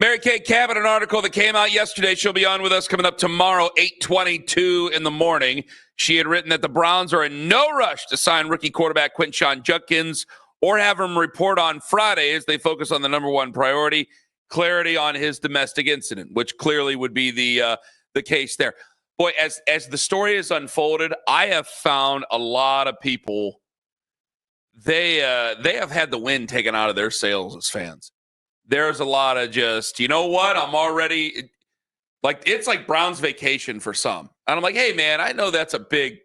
Mary Kay Cabot, an article that came out yesterday. She'll be on with us coming up tomorrow, 8:22 in the morning. She had written that the Browns are in no rush to sign rookie quarterback Quinshon Judkins or have him report on Friday as they focus on the number one priority, clarity on his domestic incident, which clearly would be the case there. Boy, as the story has unfolded, I have found a lot of people, they have had the wind taken out of their sails as fans. There's a lot of just, you know what, I'm already, like, it's like Brown's vacation for some. And I'm like, hey, man, I know it's a big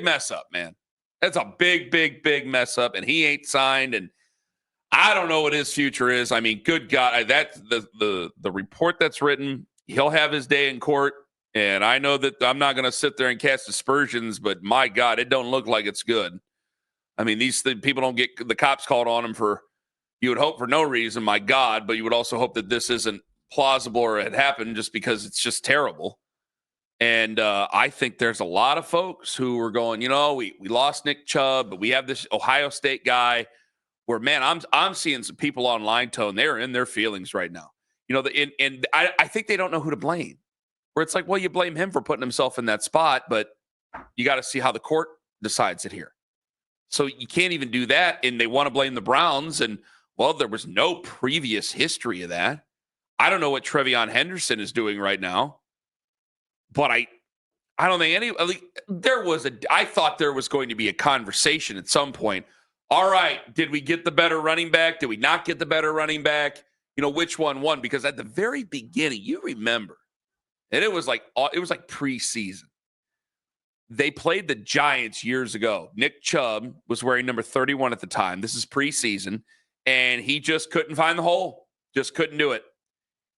mess up, man. That's a big mess up, and he ain't signed, and I don't know what his future is. I mean, good God, that's the report that's written. He'll have his day in court, and I know that I'm not going to sit there and cast aspersions, but my God, it don't look like it's good. I mean, people don't get the cops called on him for, you would hope for no reason, my God, but you would also hope that this isn't plausible or it happened just because it's just terrible. And I think there's a lot of folks who are going, you know, we lost Nick Chubb, but we have this Ohio State guy where, man, I'm seeing some people online, Tone, they're in their feelings right now. You know, and I think they don't know who to blame. Where it's like, well, you blame him for putting himself in that spot, but you got to see how the court decides it here. So you can't even do that, and they want to blame the Browns, and, well, there was no previous history of that. I don't know what Trevion Henderson is doing right now, but I don't think I thought there was going to be a conversation at some point. All right, did we get the better running back? Did we not get the better running back? You know, which one won? Because at the very beginning, you remember, and it was like preseason. They played the Giants years ago. Nick Chubb was wearing number 31 at the time. This is preseason, and he just couldn't find the hole. Just couldn't do it.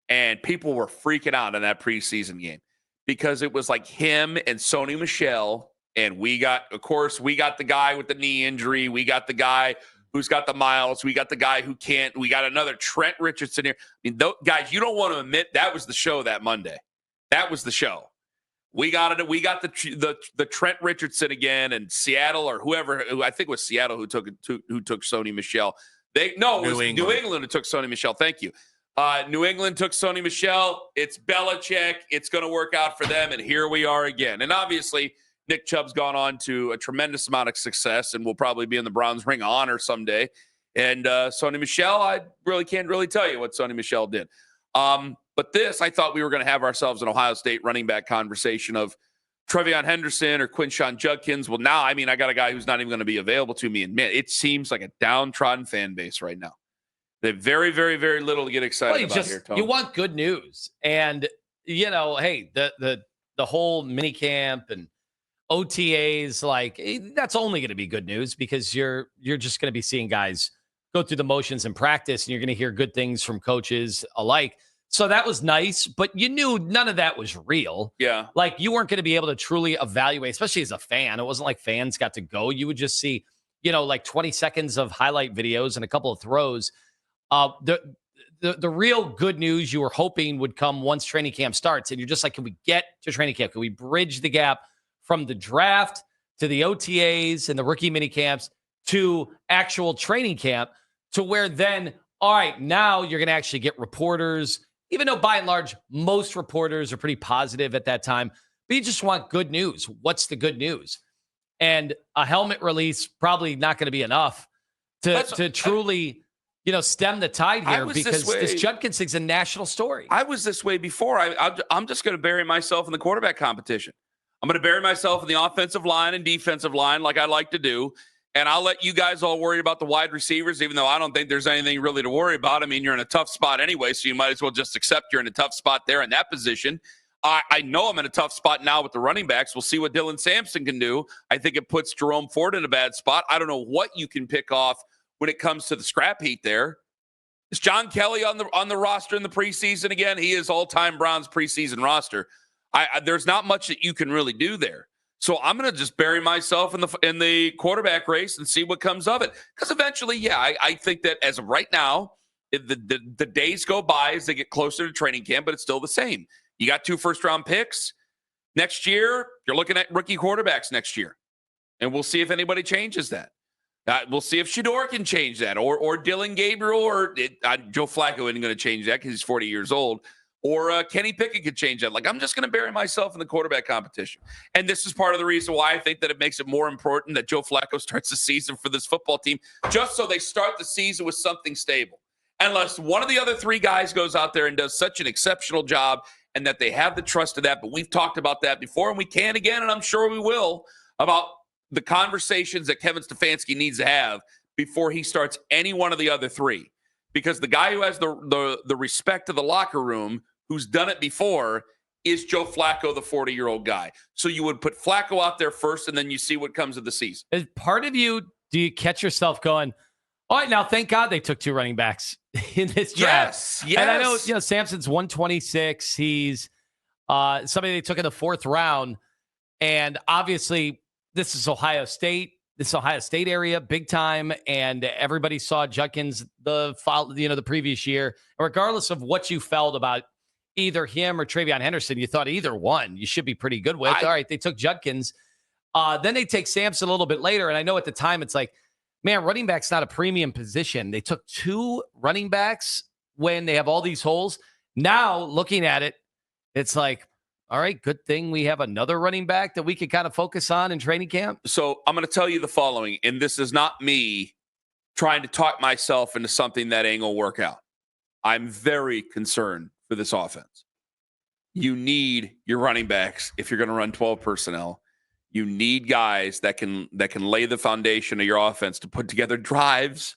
And people were freaking out in that preseason game because it was like him and Sony Michel, and we got the guy with the knee injury. We got the guy who's got the miles. We got the guy who can't. We got another Trent Richardson here. I mean, guys, you don't want to admit that was the show that Monday. That was the show. We got it. We got the Trent Richardson again, and Seattle or whoever. I think it was Seattle who took Sony Michel. It was New England who took Sony Michel. Thank you. New England took Sony Michel. It's Belichick. It's going to work out for them, and here we are again. And obviously, Nick Chubb's gone on to a tremendous amount of success, and will probably be in the Browns Ring of Honor someday. And Sony Michel, I really can't tell you what Sony Michel did. But this, I thought we were going to have ourselves an Ohio State running back conversation of Trevion Henderson or Quinshon Judkins. Well, now, I mean, I got a guy who's not even going to be available to me. And, man, it seems like a downtrodden fan base right now. They have very, very, very little to get excited about here, Tony. You want good news. And, you know, hey, the whole mini camp and OTAs, like, that's only going to be good news because you're just going to be seeing guys go through the motions in practice, and you're going to hear good things from coaches alike. So that was nice, but you knew none of that was real. Yeah. Like, you weren't going to be able to truly evaluate, especially as a fan. It wasn't like fans got to go. You would just see, you know, like 20 seconds of highlight videos and a couple of throws. The real good news you were hoping would come once training camp starts. And you're just like, can we get to training camp? Can we bridge the gap from the draft to the OTAs and the rookie mini camps to actual training camp, to where then, all right, now you're going to actually get reporters, even though by and large, most reporters are pretty positive at that time, but you just want good news. What's the good news? And a helmet release probably not going to be enough to truly, you know, stem the tide here, because this Judkins thing's a national story. I was this way before. I'm just going to bury myself in the quarterback competition. I'm going to bury myself in the offensive line and defensive line like I like to do. And I'll let you guys all worry about the wide receivers, even though I don't think there's anything really to worry about. I mean, you're in a tough spot anyway, so you might as well just accept you're in a tough spot there in that position. I know I'm in a tough spot now with the running backs. We'll see what Dylan Sampson can do. I think it puts Jerome Ford in a bad spot. I don't know what you can pick off when it comes to the scrap heap there. Is John Kelly on the roster in the preseason again? He is all-time Browns preseason roster. There's not much that you can really do there. So I'm going to just bury myself in the quarterback race and see what comes of it. Because eventually, yeah, I think that as of right now, the days go by as they get closer to training camp, but it's still the same. You got 2 first-round picks. Next year, you're looking at rookie quarterbacks next year. And we'll see if anybody changes that. We'll see if Shedeur can change that, or Dylan Gabriel, or Joe Flacco isn't going to change that because he's 40 years old, or Kenny Pickett could change that. Like, I'm just going to bury myself in the quarterback competition. And this is part of the reason why I think that it makes it more important that Joe Flacco starts the season for this football team, just so they start the season with something stable. Unless one of the other three guys goes out there and does such an exceptional job and that they have the trust of that. But we've talked about that before, and we can again, and I'm sure we will, about the conversations that Kevin Stefanski needs to have before he starts any one of the other three. Because the guy who has the respect of the locker room, who's done it before, is Joe Flacco, the 40-year-old guy. So you would put Flacco out there first, and then you see what comes of the season. As part of you, do you catch yourself going, all right, now thank God they took two running backs in this draft? Yes. And I know, Sampson's 126. He's somebody they took in the 4th round. And obviously, this is Ohio State. This Ohio State area, big time, and everybody saw Judkins the previous year. Regardless of what you felt about either him or Travion Henderson, you thought either one you should be pretty good with. All right, they took Judkins. Then they take Sampson a little bit later, and I know at the time it's like, man, running back's not a premium position. They took 2 running backs when they have all these holes. Now, looking at it, it's like, all right, good thing we have another running back that we could kind of focus on in training camp. So I'm going to tell you the following, and this is not me trying to talk myself into something that ain't going to work out. I'm very concerned for this offense. You need your running backs if you're going to run 12 personnel. You need guys that can lay the foundation of your offense to put together drives,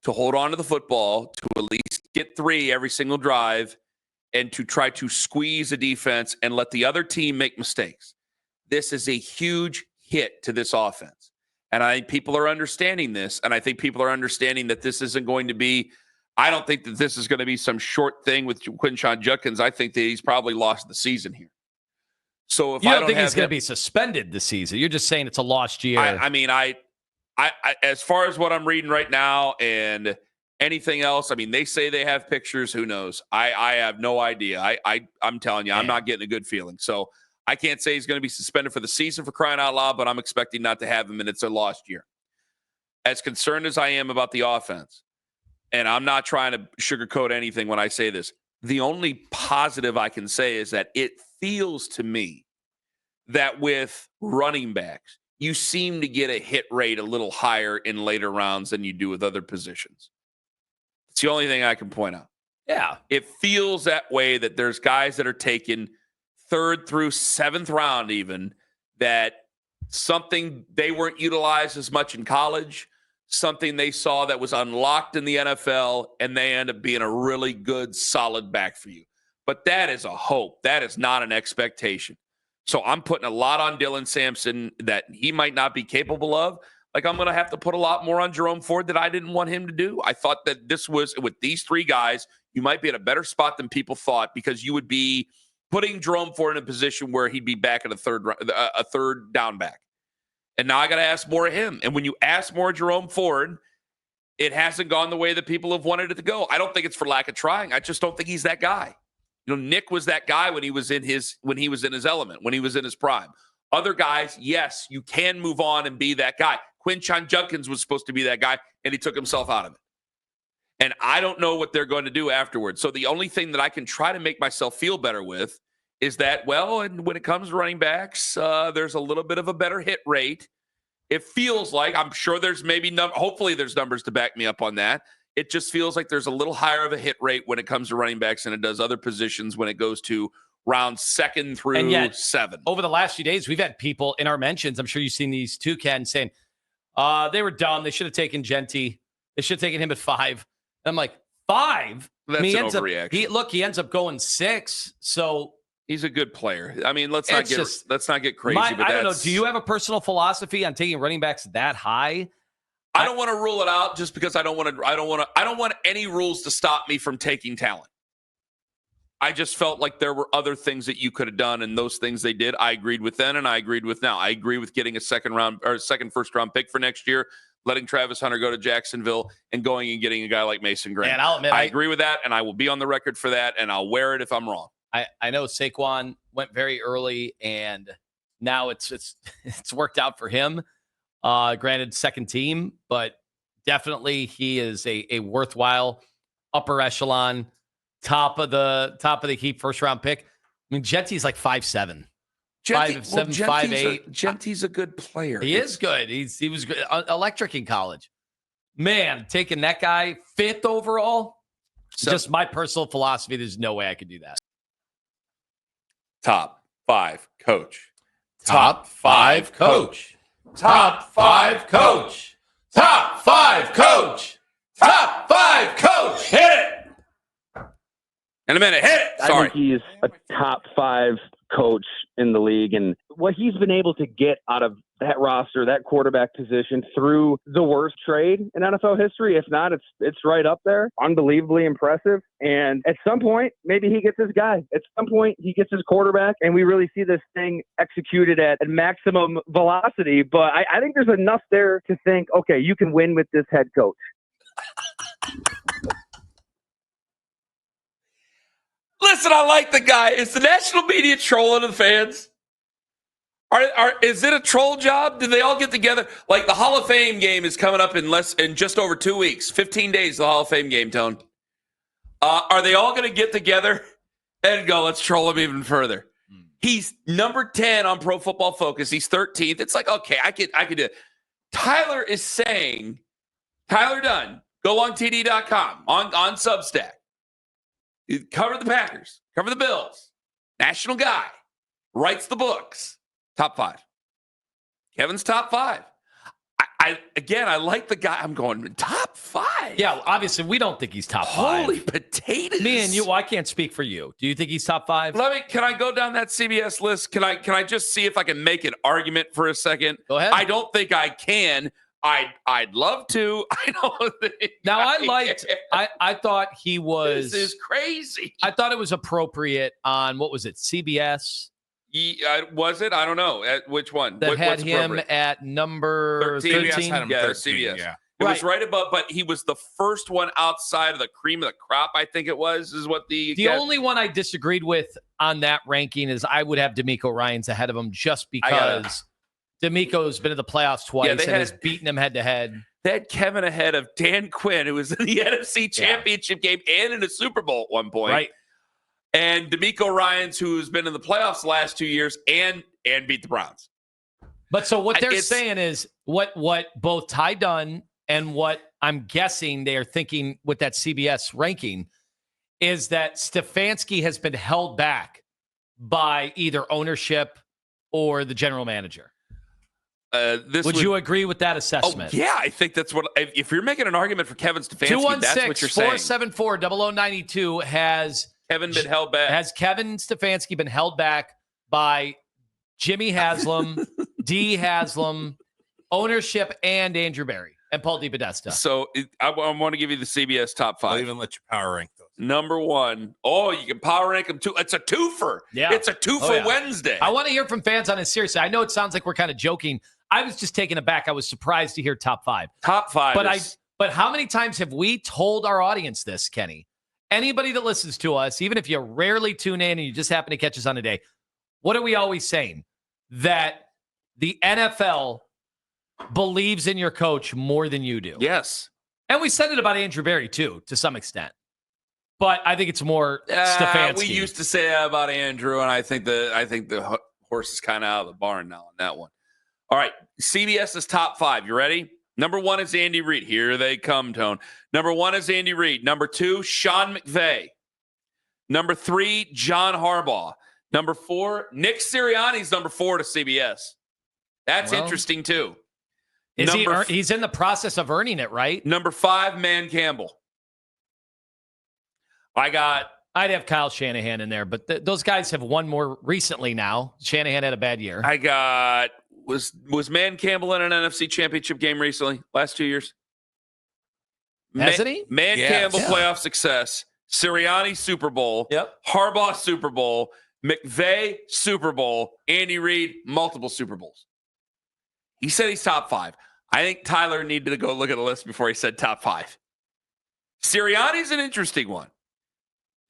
to hold on to the football, to at least get 3 every single drive, and to try to squeeze a defense and let the other team make mistakes. This is a huge hit to this offense. And I think people are understanding this, and I think people are understanding that this isn't going to be – I don't think that this is going to be some short thing with Quinshon Judkins. I think that he's probably lost the season here. So if you I don't think he's going to be suspended this season, you're just saying it's a lost year. I as far as what I'm reading right now and anything else, I mean, they say they have pictures. Who knows? I have no idea. I'm telling you, I'm not getting a good feeling. So I can't say he's going to be suspended for the season, for crying out loud, but I'm expecting not to have him, and it's a lost year. As concerned as I am about the offense, and I'm not trying to sugarcoat anything when I say this, the only positive I can say is that it feels to me that with running backs, you seem to get a hit rate a little higher in later rounds than you do with other positions. It's the only thing I can point out. Yeah. It feels that way, that there's guys that are taken 3rd through 7th round even, that something they weren't utilized as much in college, something they saw that was unlocked in the NFL, and they end up being a really good, solid back for you. But that is a hope. That is not an expectation. So I'm putting a lot on Dylan Sampson that he might not be capable of. Like, I'm going to have to put a lot more on Jerome Ford that I didn't want him to do. I thought that this was, with these 3 guys, you might be in a better spot than people thought, because you would be putting Jerome Ford in a position where he'd be back at a third down back. And now I got to ask more of him. And when you ask more of Jerome Ford, it hasn't gone the way that people have wanted it to go. I don't think it's for lack of trying. I just don't think he's that guy. Nick was that guy when he was in his element, when he was in his prime. Other guys, yes, you can move on and be that guy. Quinshon Judkins was supposed to be that guy, and he took himself out of it. And I don't know what they're going to do afterwards. So the only thing that I can try to make myself feel better with is that, well, and when it comes to running backs, there's a little bit of a better hit rate. It feels like, I'm sure there's hopefully there's numbers to back me up on that. It just feels like there's a little higher of a hit rate when it comes to running backs than it does other positions when it goes to round 2nd through 7. Over the last few days, we've had people in our mentions, I'm sure you've seen these too, Ken, saying, they were dumb. They should have taken Genty. They should have taken him at 5. And I'm like, 5? That's an overreaction. He ends up going 6. So he's a good player. I mean, let's not get crazy. I don't know. Do you have a personal philosophy on taking running backs that high? I don't want to rule it out just because I don't want any rules to stop me from taking talent. I just felt like there were other things that you could have done, and those things they did, I agreed with then, and I agreed with now. I agree with getting a second first round pick for next year, letting Travis Hunter go to Jacksonville, and going and getting a guy like Mason Graham. And I'll admit, I agree with that, and I will be on the record for that, and I'll wear it if I'm wrong. I know Saquon went very early, and now it's worked out for him. Granted, second team, but definitely he is a worthwhile upper echelon, top of the heap, first round pick. I mean, Gentie's like 5'7". 5'7", 5'8". Gentie's a good player. He is good. He was good. Electric in college. Man, taking that guy 5th overall, just my personal philosophy. There's no way I could do that. Top 5 coach. Top 5 coach. Top 5 coach. Top 5 coach. Top 5 coach. Hit it. In a minute. Hit it. Sorry. I think he's a top 5 coach in the league, and what he's been able to get out of that roster, that quarterback position, through the worst trade in NFL history. If not, it's right up there. Unbelievably impressive. And at some point, maybe he gets his guy. At some point, he gets his quarterback, and we really see this thing executed at maximum velocity. But I think there's enough there to think, okay, you can win with this head coach. Listen, I like the guy. Is the national media trolling the fans? Is it a troll job? Did they all get together? Like the Hall of Fame game is coming up in just over 2 weeks, 15 days. The Hall of Fame game, Tone. Are they all going to get together and go, let's troll him even further? He's number 10 on Pro Football Focus. He's 13th. It's like, okay, I could do it. Tyler is saying, Tyler Dunn, golongtd.com on Substack. Cover the Packers, cover the Bills, national guy, writes the books. Top 5. Kevin's top 5. I like the guy. I'm going top 5. Yeah, obviously we don't think he's top 5. Holy potatoes! Me and you. Well, I can't speak for you. Do you think he's top 5? Can I go down that CBS list? Can I just see if I can make an argument for a second? Go ahead. I don't think I can. I'd love to. I don't think. Now I thought he was. This is crazy. I thought it was appropriate on what was it? CBS. Was it? I don't know. Which one? That had him at number 13. CBS had him 13, CBS. Yeah. It was right above, but he was the first one outside of the cream of the crop, I think it was, is what the only one I disagreed with on that ranking is I would have D'Amico Ryans ahead of him just because D'Amico's been in the playoffs twice and has beaten him head-to-head. They had Kevin ahead of Dan Quinn, who was in the NFC Championship game and in the Super Bowl at one point. Right. And D'Amico Ryans, who's been in the playoffs the last 2 years and beat the Browns. But so what they're saying is what both Ty Dunn and what I'm guessing they are thinking with that CBS ranking is that Stefanski has been held back by either ownership or the general manager. Would you agree with that assessment? Oh, yeah, I think that's what. If you're making an argument for Kevin Stefanski, that's what you're saying. 216-474-0092 has Kevin been held back. Has Kevin Stefanski been held back by Jimmy Haslam, D. Haslam, ownership, and Andrew Berry and Paul DePodesta? So I want to give you the CBS top 5. I'll even let you power rank those. Number 1. Oh, you can power rank them too. It's a twofer. Yeah. It's a twofer Wednesday. I want to hear from fans on this. Seriously, I know it sounds like we're kind of joking. I was just taken aback. I was surprised to hear top 5. Top 5. But how many times have we told our audience this, Kenny? Anybody that listens to us, even if you rarely tune in and you just happen to catch us on a day, what are we always saying? That the NFL believes in your coach more than you do. Yes. And we said it about Andrew Berry, too, to some extent. But I think it's more Stefanski. We used to say that about Andrew, and I think the horse is kind of out of the barn now on that one. All right, CBS's top 5. You ready? Number 1 is Andy Reid. Here they come, Tone. Number 1 is Andy Reid. Number 2, Sean McVay. Number 3, John Harbaugh. Number 4, Nick Sirianni's number 4 to CBS. That's interesting, too. He's in the process of earning it, right? Number 5, Man Campbell. I'd have Kyle Shanahan in there, but those guys have won more recently now. Shanahan had a bad year. Was Man Campbell in an NFC Championship game recently? Last 2 years? Hasn't he? Campbell playoff success. Sirianni Super Bowl. Yep. Harbaugh Super Bowl. McVay Super Bowl. Andy Reid multiple Super Bowls. He said he's top 5. I think Tyler needed to go look at the list before he said top 5. Sirianni's an interesting one.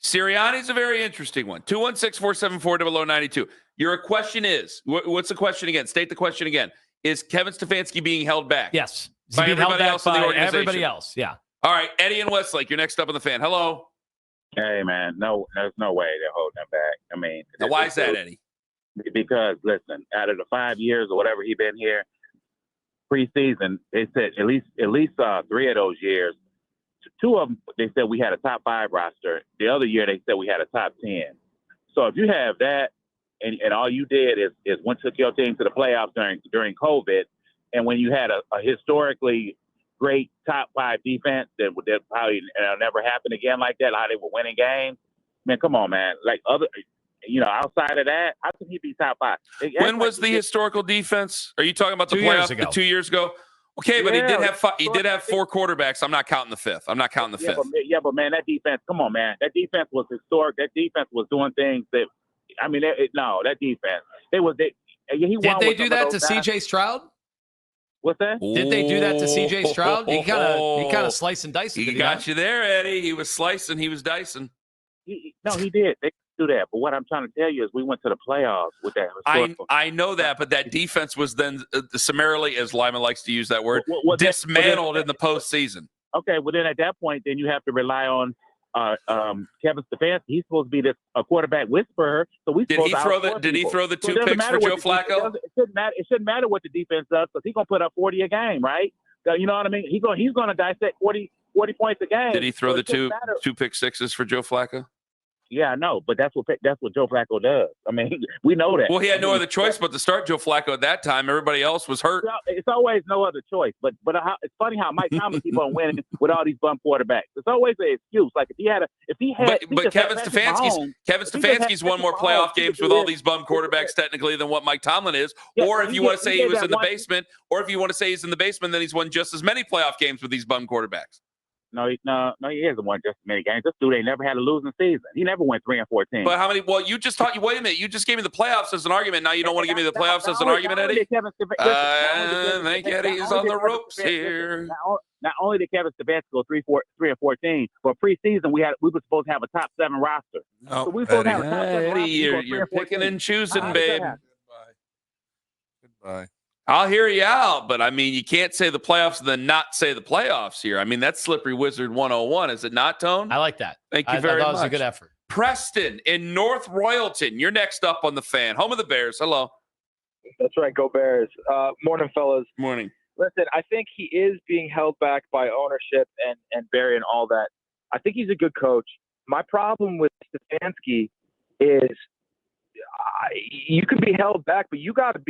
Sirianni's a very interesting one. 216-474-0092. Your question is, what's the question again? State the question again. is Kevin Stefanski being held back? Yes. Is he By being held everybody back else in the by organization? everybody else, yeah. All right, Eddie and Westlake, you're next up on the fan. Hello. Hey, man, no, there's no way they're holding him back. I mean, Now, why is that, Eddie? Because, listen, out of the 5 years or whatever he's been here, preseason, they said at least 3 of those years, 2 of them, they said we had a top 5 roster. The other year, they said we had a top 10. So if you have that, and all you did is took your team to the playoffs during COVID, and when you had a historically great top 5 defense that probably it'll never happen again like that, how they were winning games. Man, come on, man. Like outside of that, how can he be top 5? When was the historical defense? Are you talking about the 2 years playoff ago. 2 years ago? Okay, but Yeah, he did have 4 quarterbacks. I'm not counting the fifth. I'm not counting the fifth. But man, that defense. Come on, man. That defense was historic. That defense was doing things that. I mean, that defense. Did they do that to C.J. Stroud? What's that? Did they do that to C.J. Stroud? He kind of sliced and diced. He got you there, Eddie. He was slicing. He was dicing. He did. They do that. But what I'm trying to tell you is we went to the playoffs with that. I know that, but that defense was then summarily, as Lyman likes to use that word, dismantled in the postseason. Okay, well then at that point, then you have to rely on Kevin Stefanski. He's supposed to be a quarterback whisperer. So Did he throw the 2 picks for Joe Flacco? It shouldn't matter what the defense does because he's gonna put up 40 a game, right? You know what I mean? He's gonna dissect 40 points a game. Did he throw the two pick sixes for Joe Flacco? Yeah, I know, but that's what Joe Flacco does. I mean, we know that. Well, he had no other choice but to start Joe Flacco at that time. Everybody else was hurt. It's always no other choice. But it's funny how Mike Tomlin keep on winning with all these bum quarterbacks. It's always an excuse. Like if he had. But Kevin Stefanski's won more playoff games with all these bum quarterbacks technically than what Mike Tomlin is. Yeah, or if you want to say he was in the basement, then he's won just as many playoff games with these bum quarterbacks. No, he hasn't won just as many games. This dude ain't never had a losing season. He never went 3-14. But how many? Well, you just taught you. Wait a minute. You just gave me the playoffs as an argument. Now you don't want to give me the playoffs as an argument, Eddie? I think Eddie's on the ropes here. Not only did Kevin Stefanski go 3-14, but preseason we were supposed to have a top 7 roster. Oh, so we were supposed to have a top 7 Eddie, roster. you're picking and choosing, babe. Goodbye. I'll hear you out, but I mean, you can't say the playoffs and then not say the playoffs here. I mean, that's Slippery Wizard 101, is it not, Tone? I like that. Thank you very much. That was a good effort. Preston in North Royalton, you're next up on the fan. Home of the Bears. Hello. That's right. Go Bears. Morning, fellas. Morning. Listen, I think he is being held back by ownership and Barry and all that. I think he's a good coach. My problem with Stefanski is you could be held back, but you got to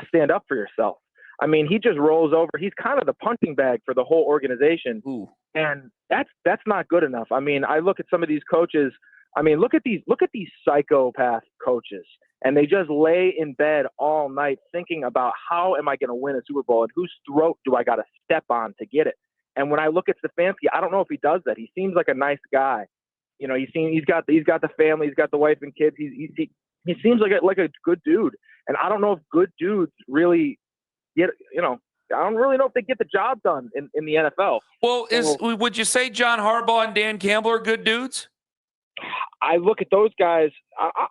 stand up for yourself. I mean, he just rolls over. He's kind of the punching bag for the whole organization. Ooh. And that's not good enough. I mean, I look at some of these coaches. I mean, look at these psychopath coaches, and they just lay in bed all night thinking about how am I going to win a Super Bowl and whose throat do I got to step on to get it. And when I look at Stefanski, I don't know if he does that. He seems like a nice guy. You know, he's got the family, he's got the wife and kids. He seems like a good dude. And I don't know if good dudes really get, I don't really know if they get the job done in the NFL. Well, would you say John Harbaugh and Dan Campbell are good dudes? I look at those guys.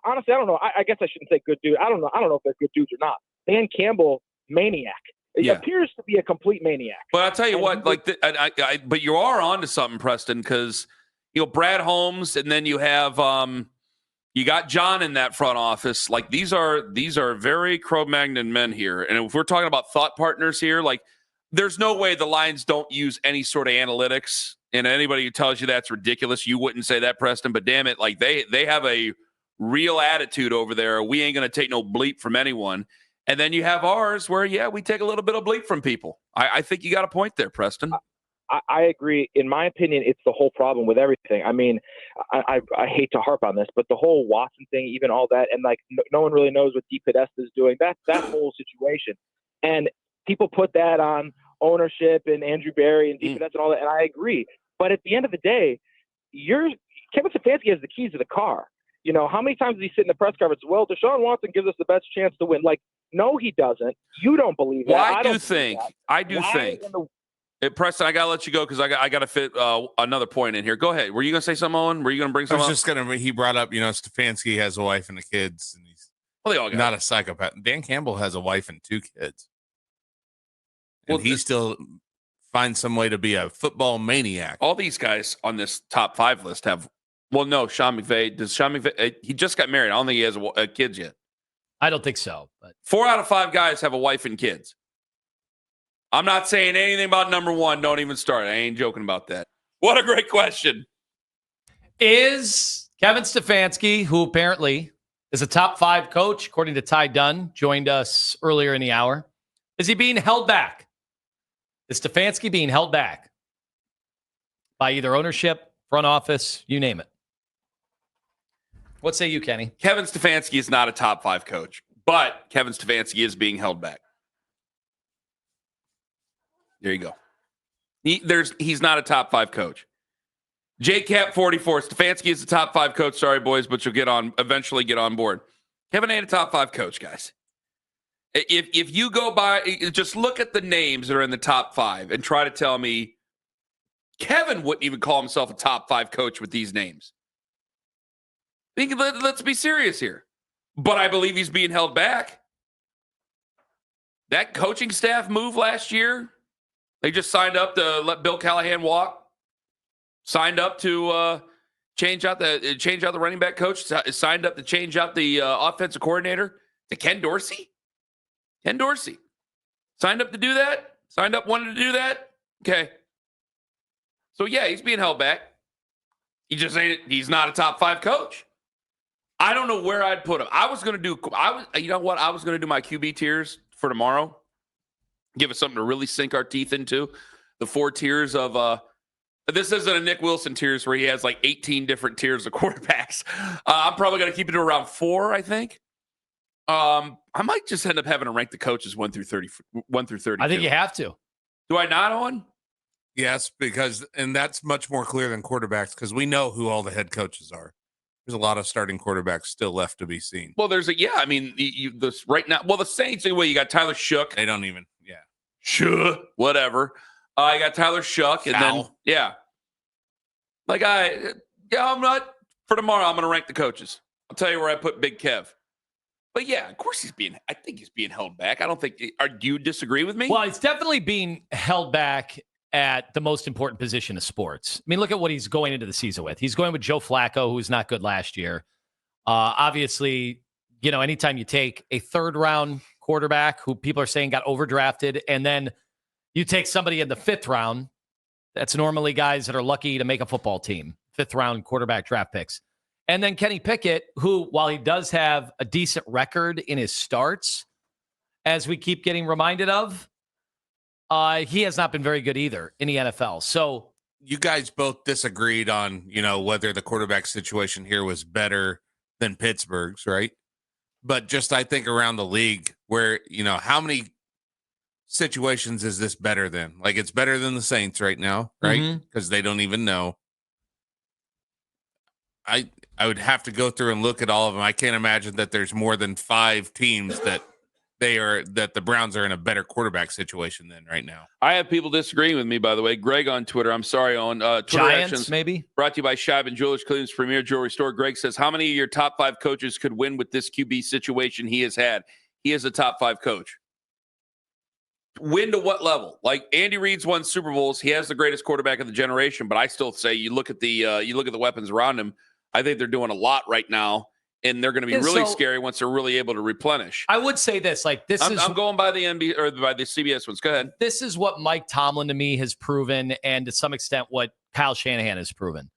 Honestly, I don't know. I guess I shouldn't say good dude. I don't know if they're good dudes or not. Dan Campbell, maniac. He appears to be a complete maniac. But I'll tell you what, but you are onto something, Preston, because Brad Holmes, and then you have you got John in that front office. Like these are very Cro-Magnon men here, and if we're talking about thought partners here, like there's no way the Lions don't use any sort of analytics. And anybody who tells you that's ridiculous, you wouldn't say that, Preston. But damn it, like they have a real attitude over there. We ain't going to take no bleep from anyone. And then you have ours where, we take a little bit of bleep from people. I think you got a point there, Preston. I agree. In my opinion, it's the whole problem with everything. I mean, I hate to harp on this, but the whole Watson thing, even all that, and like no one really knows what DePodesta is doing. That whole situation, and people put that on ownership and Andrew Berry and DePodesta and all that, and I agree. But at the end of the day, Kevin Stefanski has the keys to the car. How many times does he sit in the press conference? Well, Deshaun Watson gives us the best chance to win. Like, no, he doesn't. You don't believe that. Well, I do think. Preston, I got to let you go because I got to fit another point in here. Go ahead. Were you going to say something, Owen? Were you going to bring something up? He brought up, Stefanski has a wife and the kids, and Well, they all got Not a psychopath. Dan Campbell has a wife and 2 kids. And Well, he still finds some way to be a football maniac. all these guys on this top 5 list have. Well, no, Sean McVay. Does Sean McVay? He just got married. I don't think he has kids yet. I don't think so. But 4 out of 5 guys have a wife and kids. I'm not saying anything about number 1. Don't even start. I ain't joking about that. What a great question. is Kevin Stefanski, who apparently is a top 5 coach, according to Ty Dunn, joined us earlier in the hour. Is he being held back? Is Stefanski being held back by either ownership, front office, you name it? What say you, Kenny? Kevin Stefanski is not a top 5 coach, but Kevin Stefanski is being held back. There you go. He's not a top 5 coach. JCap 44. Stefanski is a top 5 coach. Sorry, boys, but you'll eventually get on board. Kevin ain't a top 5 coach, guys. If you go by, just look at the names that are in the top 5 and try to tell me Kevin wouldn't even call himself a top 5 coach with these names. Let's be serious here. But I believe he's being held back. That coaching staff move last year, they just signed up to let Bill Callahan walk. Signed up to change out the running back coach. Signed up to change out the offensive coordinator to Ken Dorsey. Ken Dorsey signed up to do that. Wanted to do that. Okay. So yeah, he's being held back. He's not a top 5 coach. I don't know where I'd put him. I was going to do my QB tiers for tomorrow. Give us something to really sink our teeth into. The 4 tiers of this isn't a Nick Wilson tiers where he has like 18 different tiers of quarterbacks. I'm probably going to keep it to around 4, I think. I might just end up having to rank the coaches 1 through 30. I think you have to. Do I not, Owen? Yes, and that's much more clear than quarterbacks because we know who all the head coaches are. There's a lot of starting quarterbacks still left to be seen. Well, this right now. Well, the Saints, anyway, you got Tyler Shook. They don't even, whatever. You got Tyler Shook, and then I'm not for tomorrow. I'm going to rank the coaches. I'll tell you where I put Big Kev. But yeah, of course I think he's being held back. I don't think. Do you disagree with me? Well, he's definitely being held back at the most important position of sports. I mean, look at what he's going into the season with. He's going with Joe Flacco, who was not good last year. Obviously, anytime you take a 3rd-round quarterback who people are saying got overdrafted, and then you take somebody in the 5th round, that's normally guys that are lucky to make a football team, 5th-round quarterback draft picks. And then Kenny Pickett, who, while he does have a decent record in his starts, as we keep getting reminded of, he has not been very good either in the NFL. So you guys both disagreed on, whether the quarterback situation here was better than Pittsburgh's, right? But just, I think around the league where, how many situations is this better than? Like, it's better than the Saints right now, right? Because they don't even know. I would have to go through and look at all of them. I can't imagine that there's more than 5 teams that the Browns are in a better quarterback situation than right now. I have people disagreeing with me, by the way. Greg on Twitter. I'm sorry, on Twitter Giants, actions, maybe? Brought to you by Scheib and Jewelers, Cleveland's premier jewelry store. Greg says, how many of your top 5 coaches could win with this QB situation he has had? He is a top 5 coach. Win to what level? Like Andy Reid's won Super Bowls. He has the greatest quarterback of the generation, but I still say you look at the weapons around him. I think they're doing a lot right now, and they're going to be really scary once they're really able to replenish. I would say this, I'm going by the NBA or by the CBS ones. Go ahead. This is what Mike Tomlin to me has proven, and to some extent what Kyle Shanahan has proven.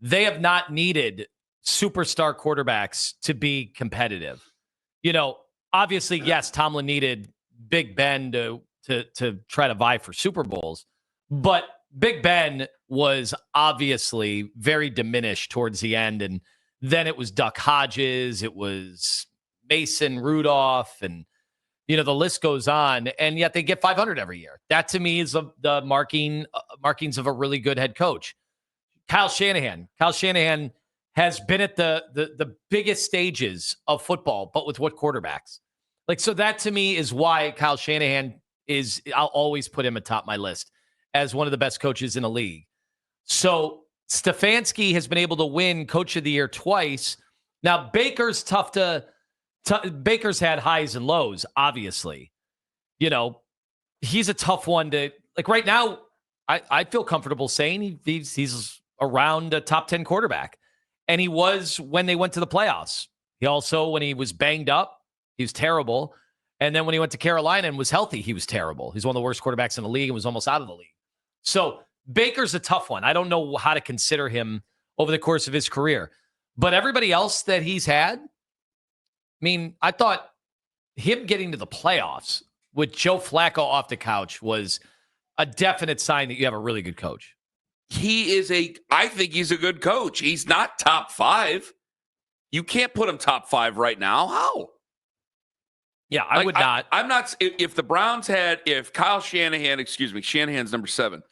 They have not needed superstar quarterbacks to be competitive. Obviously, yes, Tomlin needed Big Ben to try to vie for Super Bowls, but Big Ben was obviously very diminished towards the end. And then it was Duck Hodges. It was Mason Rudolph. And, the list goes on. And yet they get 500 every year. That to me is the markings of a really good head coach. Kyle Shanahan has been at the biggest stages of football, but with what quarterbacks? So that to me is why Kyle Shanahan I'll always put him atop my list as one of the best coaches in the league. So Stefanski has been able to win Coach of the Year twice. Now, Baker's tough to Baker's had highs and lows, obviously. You know, he's a tough one to, like, right now, I feel comfortable saying he's around a top 10 quarterback. And he was when they went to the playoffs. He also, when he was banged up, he was terrible. And then when he went to Carolina and was healthy, he was terrible. He's one of the worst quarterbacks in the league and was almost out of the league. So Baker's a tough one. I don't know how to consider him over the course of his career. But everybody else that he's had, I mean, I thought him getting to the playoffs with Joe Flacco off the couch was a definite sign that you have a really good coach. I think he's a good coach. He's not top 5. You can't put him top 5 right now. How? Yeah, I would not. I'm not. If the Browns if Kyle Shanahan, Shanahan's number 7.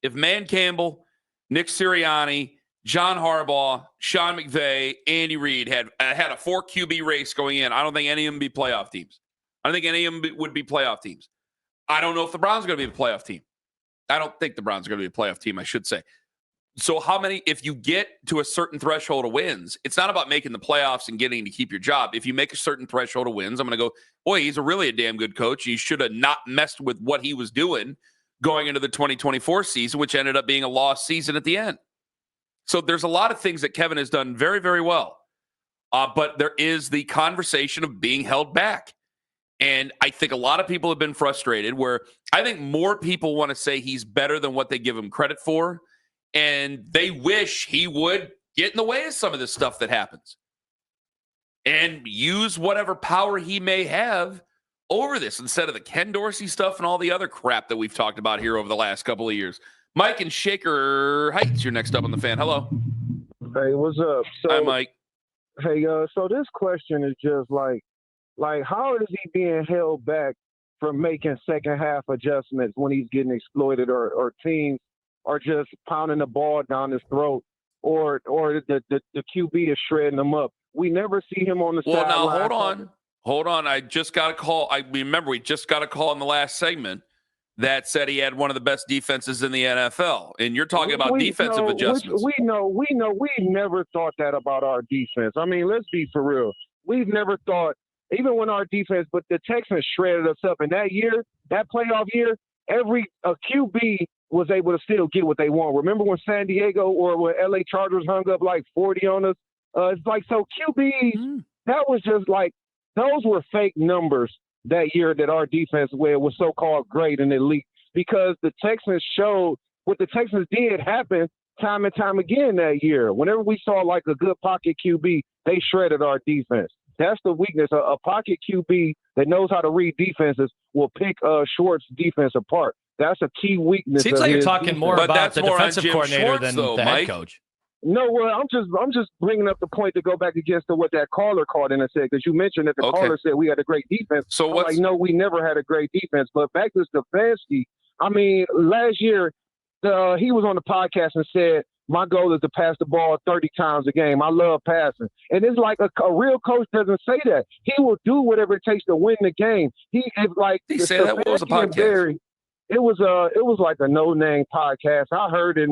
If Man Campbell, Nick Sirianni, John Harbaugh, Sean McVay, Andy Reid had a 4 QB race going in, I don't think any of them would be playoff teams. I don't think any of them would be playoff teams. I don't know if the Browns are going to be a playoff team. I don't think the Browns are going to be a playoff team, I should say. So if you get to a certain threshold of wins, it's not about making the playoffs and getting to keep your job. If you make a certain threshold of wins, I'm going to go, boy, he's really a damn good coach. He should have not messed with what he was doing going into the 2024 season, which ended up being a lost season at the end. So there's a lot of things that Kevin has done very, very well. But there is the conversation of being held back. And I think a lot of people have been frustrated where I think more people want to say he's better than what they give him credit for. And they wish he would get in the way of some of this stuff that happens and use whatever power he may have over this instead of the Ken Dorsey stuff and all the other crap that we've talked about here over the last couple of years. Mike in Shaker Heights, you're next up on the Fan. Hello. Hey, what's up? Hi, Mike. Hey, so this question is just like how is he being held back from making second half adjustments when he's getting exploited or teams are just pounding the ball down his throat, or the QB is shredding him up. We never see him on the sideline. Well, now, hold on. I just got a call. I remember we just got a call in the last segment that said he had one of the best defenses in the NFL. And you're talking about defensive adjustments. We never thought that about our defense. I mean, let's be for real. We've never thought, even when our defense, but the Texans shredded us up. And that year, that playoff year, every QB was able to still get what they want. Remember when San Diego or when LA Chargers hung up like 40 on us? It's like, so QBs, that was just like, those were fake numbers that year that our defense was so-called great and elite, because the Texans showed what the Texans did happen time and time again that year. Whenever we saw like a good pocket QB, they shredded our defense. That's the weakness. A pocket QB that knows how to read defenses will pick Schwartz's defense apart. That's a key weakness. Seems like you're talking defense. more about the defensive coordinator Schwartz, than though, the Mike. head coach. No, well, I'm just bringing up the point to go back against what that caller called in and said, because you mentioned that the caller said we had a great defense. So no, we never had a great defense. But back to Stefanski, I mean, last year he was on the podcast and said, my goal is to pass the ball 30 times a game. I love passing. And it's like a real coach doesn't say that. He will do whatever it takes to win the game. He say that? What was the podcast? Barry, it was like a no-name podcast. I heard it,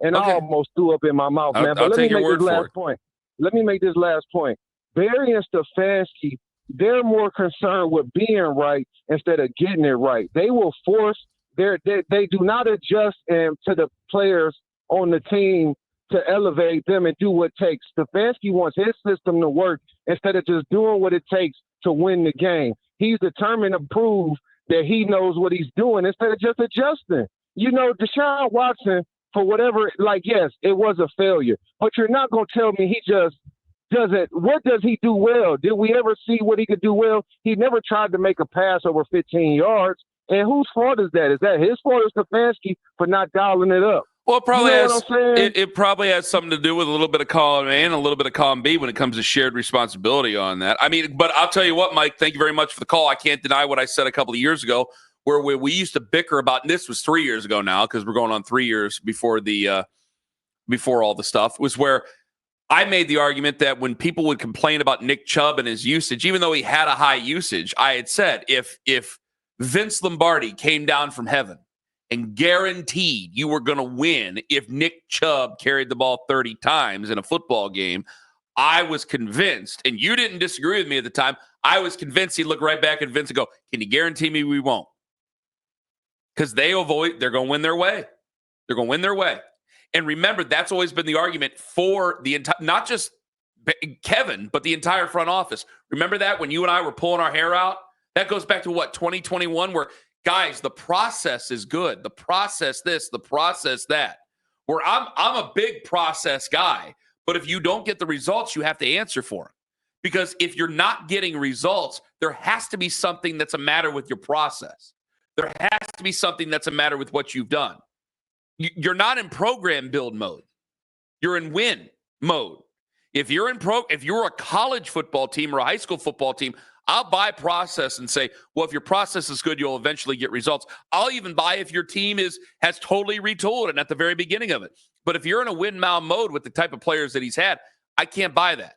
and I almost threw up in my mouth, man. But let me make this last point. Let me make this last point. Barry and Stefanski, they're more concerned with being right instead of getting it right. They will force they do not adjust to the players on the team to elevate them and do what it takes. Stefanski wants his system to work instead of just doing what it takes to win the game. He's determined to prove that he knows what he's doing instead of just adjusting. You know, Deshaun Watson, for whatever, yes, it was a failure. But you're not going to tell me he just does it. What does he do well? Did we ever see what he could do well? He never tried to make a pass over 15 yards. And whose fault is that? Is that his fault or Stefanski for not dialing it up? Well, it probably has something to do with a little bit of column A and a little bit of column B when it comes to shared responsibility on that. I mean, but I'll tell you what, Mike, thank you very much for the call. I can't deny what I said a couple of years ago where we used to bicker about, and this was 3 years ago now because we're going on 3 years before before all the stuff, was where I made the argument that when people would complain about Nick Chubb and his usage, even though he had a high usage, I had said if Vince Lombardi came down from heaven and guaranteed you were going to win if Nick Chubb carried the ball 30 times in a football game, I was convinced, and you didn't disagree with me at the time, I was convinced he'd look right back at Vince and go, can you guarantee me we won't? Because they're going to win their way. They're going to win their way. And remember, that's always been the argument for the entire, not just Kevin, but the entire front office. Remember that when you and I were pulling our hair out? That goes back to what, 2021, where, guys, the process is good. The process this, the process that. Where I'm a big process guy. But if you don't get the results, you have to answer for them. Because if you're not getting results, there has to be something that's a matter with your process. There has to be something that's a matter with what you've done. You're not in program build mode. You're in win mode. If you're a college football team or a high school football team, I'll buy process and say, well, if your process is good, you'll eventually get results. I'll even buy if your team has totally retooled and at the very beginning of it. But if you're in a win-now mode with the type of players that he's had, I can't buy that.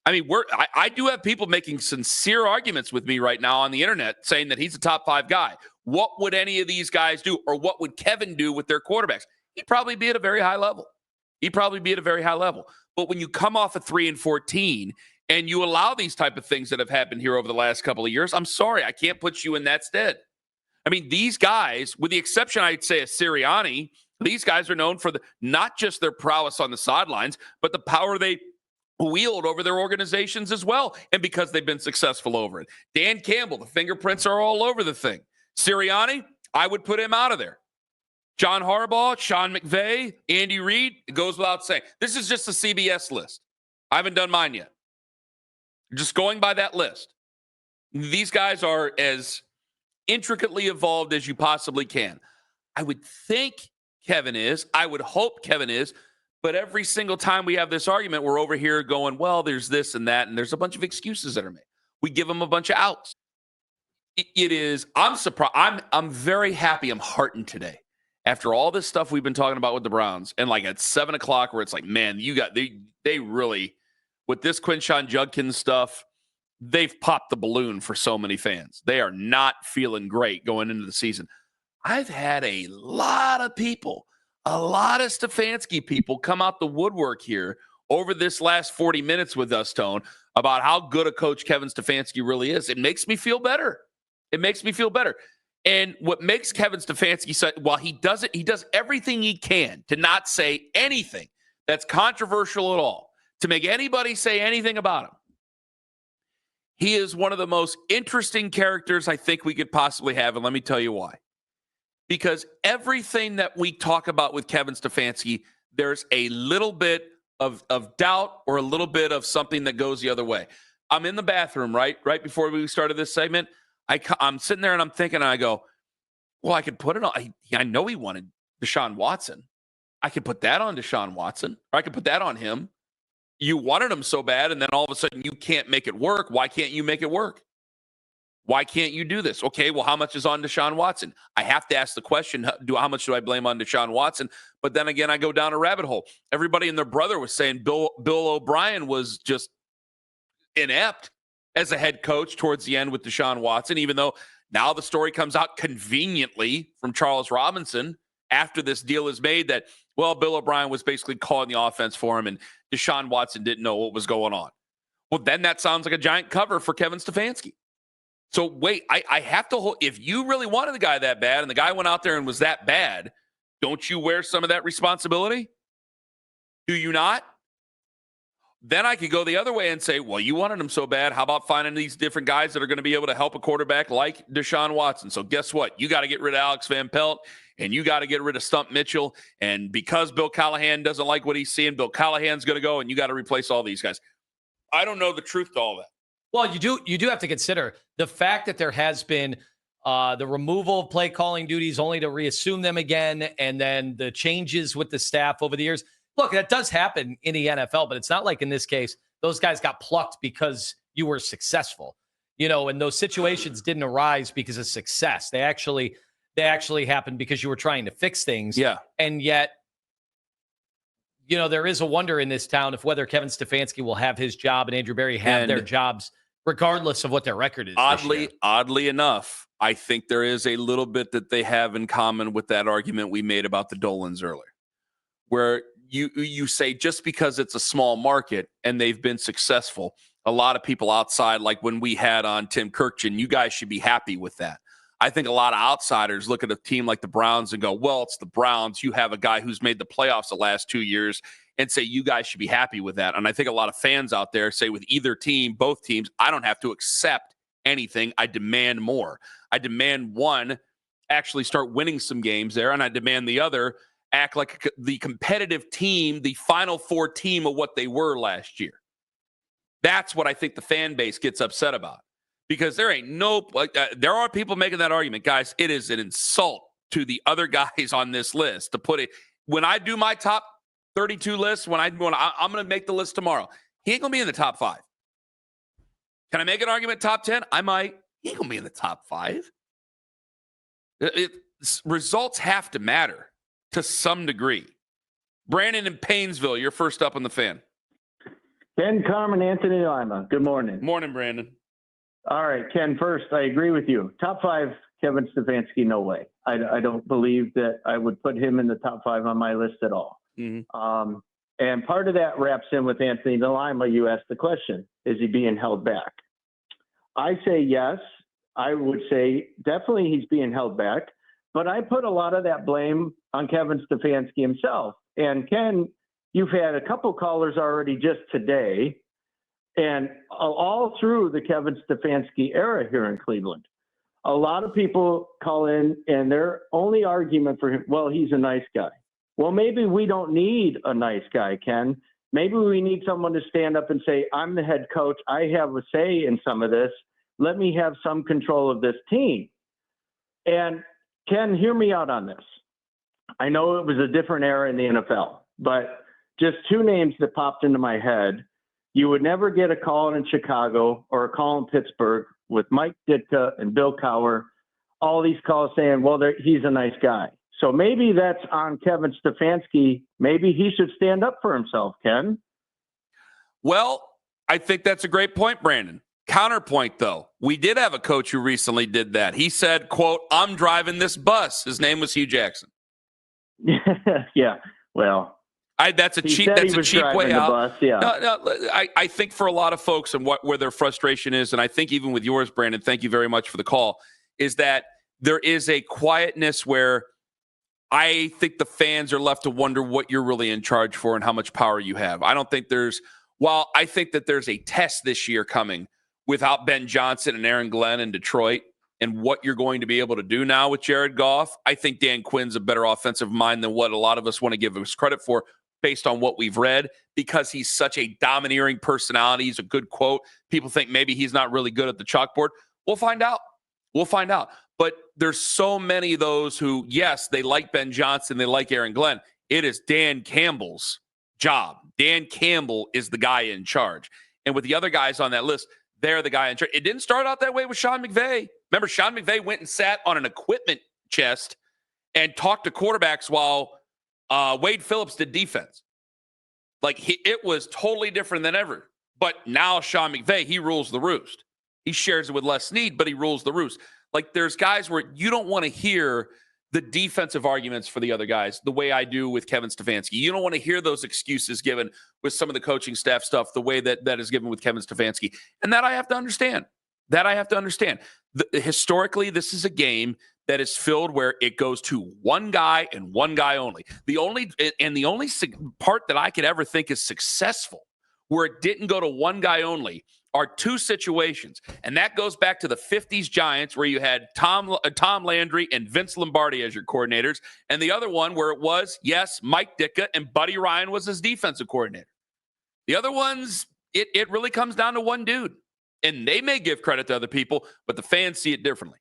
I mean, I do have people making sincere arguments with me right now on the internet saying that he's a top 5 guy. What would any of these guys do, or what would Kevin do with their quarterbacks? He'd probably be at a very high level. But when you come off of 3-14 and you allow these type of things that have happened here over the last couple of years, I'm sorry, I can't put you in that stead. I mean, these guys, with the exception, I'd say, of Sirianni, these guys are known for not just their prowess on the sidelines, but the power they wield over their organizations as well, and because they've been successful over it. Dan Campbell, the fingerprints are all over the thing. Sirianni, I would put him out of there. John Harbaugh, Sean McVay, Andy Reid, it goes without saying. This is just a CBS list. I haven't done mine yet. Just going by that list. These guys are as intricately evolved as you possibly can. I would think Kevin is. I would hope Kevin is. But every single time we have this argument, we're over here going, well, there's this and that, and there's a bunch of excuses that are made. We give them a bunch of outs. It is, I'm surprised. I'm very happy. I'm heartened today. After all this stuff we've been talking about with the Browns, and like at 7 o'clock where it's like, man, they really, with this Quinshon Judkins stuff, they've popped the balloon for so many fans. They are not feeling great going into the season. I've had a lot of people, a lot of Stefanski people come out the woodwork here over this last 40 minutes with us, Tone, about how good a coach Kevin Stefanski really is. It makes me feel better. And what makes Kevin Stefanski say, while he does everything he can to not say anything that's controversial at all, to make anybody say anything about him. He is one of the most interesting characters I think we could possibly have, and let me tell you why. Because everything that we talk about with Kevin Stefanski, there's a little bit of doubt or a little bit of something that goes the other way. I'm in the bathroom, right before we started this segment. I'm sitting there and I'm thinking, and I go, well, I could put it on. I know he wanted Deshaun Watson. I could put that on Deshaun Watson, or I could put that on him. You wanted him so bad, and then all of a sudden you can't make it work. Why can't you make it work? Why can't you do this? Okay, well, how much is on Deshaun Watson? I have to ask the question, how much do I blame on Deshaun Watson? But then again, I go down a rabbit hole. Everybody and their brother was saying Bill O'Brien was just inept as a head coach towards the end with Deshaun Watson, even though now the story comes out conveniently from Charles Robinson after this deal is made that, well, Bill O'Brien was basically calling the offense for him and Deshaun Watson didn't know what was going on. Well, then that sounds like a giant cover for Kevin Stefanski. So wait, I have to hold. If you really wanted the guy that bad and the guy went out there and was that bad, don't you wear some of that responsibility? Do you not? Then I could go the other way and say, well, you wanted him so bad. How about finding these different guys that are going to be able to help a quarterback like Deshaun Watson? So guess what? You got to get rid of Alex Van Pelt and you got to get rid of Stump Mitchell. And because Bill Callahan doesn't like what he's seeing, Bill Callahan's going to go and you got to replace all these guys. I don't know the truth to all that. Well, you do have to consider the fact that there has been the removal of play calling duties only to reassume them again, and then the changes with the staff over the years. Look, that does happen in the NFL, but it's not like in this case, those guys got plucked because you were successful, and those situations didn't arise because of success. They actually happened because you were trying to fix things. Yeah. And yet, there is a wonder in this town of whether Kevin Stefanski will have his job and Andrew Berry have their jobs, regardless of what their record is. Oddly enough, I think there is a little bit that they have in common with that argument we made about the Dolans earlier, where you say just because it's a small market and they've been successful, a lot of people outside, like when we had on Tim Kirkchin, you guys should be happy with that. I think a lot of outsiders look at a team like the Browns and go, well, it's the Browns. You have a guy who's made the playoffs the last 2 years and say you guys should be happy with that. And I think a lot of fans out there say with either team, both teams, I don't have to accept anything. I demand more. I demand one, actually start winning some games there, and I demand the other act like the competitive team, the Final Four team of what they were last year. That's what I think the fan base gets upset about, because there ain't there are people making that argument. Guys, it is an insult to the other guys on this list to put it. When I do my top 32 list, I'm going to make the list tomorrow. He ain't going to be in the top 5. Can I make an argument top 10? I might. He ain't going to be in the top 5. Results have to matter to some degree. Brandon in Paynesville, you're first up on the Fan. Ken, Carmen, Anthony Lima. Good morning. Morning, Brandon. All right, Ken, first, I agree with you. Top 5, Kevin Stefanski, no way. I don't believe that I would put him in the top 5 on my list at all. Mm-hmm. And part of that wraps in with Anthony Lima. You asked the question, is he being held back? I say yes. I would say definitely he's being held back. But I put a lot of that blame on Kevin Stefanski himself. And Ken, you've had a couple callers already just today, and all through the Kevin Stefanski era here in Cleveland. A lot of people call in, and their only argument for him, well, he's a nice guy. Well, maybe we don't need a nice guy, Ken. Maybe we need someone to stand up and say, I'm the head coach. I have a say in some of this. Let me have some control of this team. And Ken, hear me out on this. I know it was a different era in the NFL, but just 2 names that popped into my head. You would never get a call in Chicago or a call in Pittsburgh with Mike Ditka and Bill Cowher, all these calls saying, well, he's a nice guy. So maybe that's on Kevin Stefanski. Maybe he should stand up for himself, Ken. Well, I think that's a great point, Brandon. Counterpoint, though, we did have a coach who recently did that. He said, quote, I'm driving this bus. His name was Hugh Jackson. Yeah, well. That's a cheap way out. Bus, yeah. No, I think for a lot of folks and where their frustration is, and I think even with yours, Brandon, thank you very much for the call, is that there is a quietness where I think the fans are left to wonder what you're really in charge for and how much power you have. I don't think while I think that there's a test this year coming without Ben Johnson and Aaron Glenn in Detroit and what you're going to be able to do now with Jared Goff, I think Dan Quinn's a better offensive mind than what a lot of us want to give us credit for based on what we've read, because he's such a domineering personality. He's a good quote. People think maybe he's not really good at the chalkboard. We'll find out. But there's so many of those who, yes, they like Ben Johnson, they like Aaron Glenn. It is Dan Campbell's job. Dan Campbell is the guy in charge. And with the other guys on that list, they're the guy in charge. It didn't start out that way with Sean McVay. Remember, Sean McVay went and sat on an equipment chest and talked to quarterbacks while Wade Phillips did defense. It was totally different than ever. But now Sean McVay, he rules the roost. He shares it with Les Snead, but he rules the roost. There's guys where you don't want to hear the defensive arguments for the other guys the way I do with Kevin Stefanski. You don't want to hear those excuses given with some of the coaching staff stuff the way that is given with Kevin Stefanski. And that I have to understand. Historically, this is a game that is filled where it goes to one guy and one guy only. The only part that I could ever think is successful where it didn't go to one guy only are 2 situations. And that goes back to the 50s Giants where you had Tom Landry and Vince Lombardi as your coordinators. And the other one where it was, yes, Mike Ditka and Buddy Ryan was his defensive coordinator. The other ones, it really comes down to one dude. And they may give credit to other people, but the fans see it differently.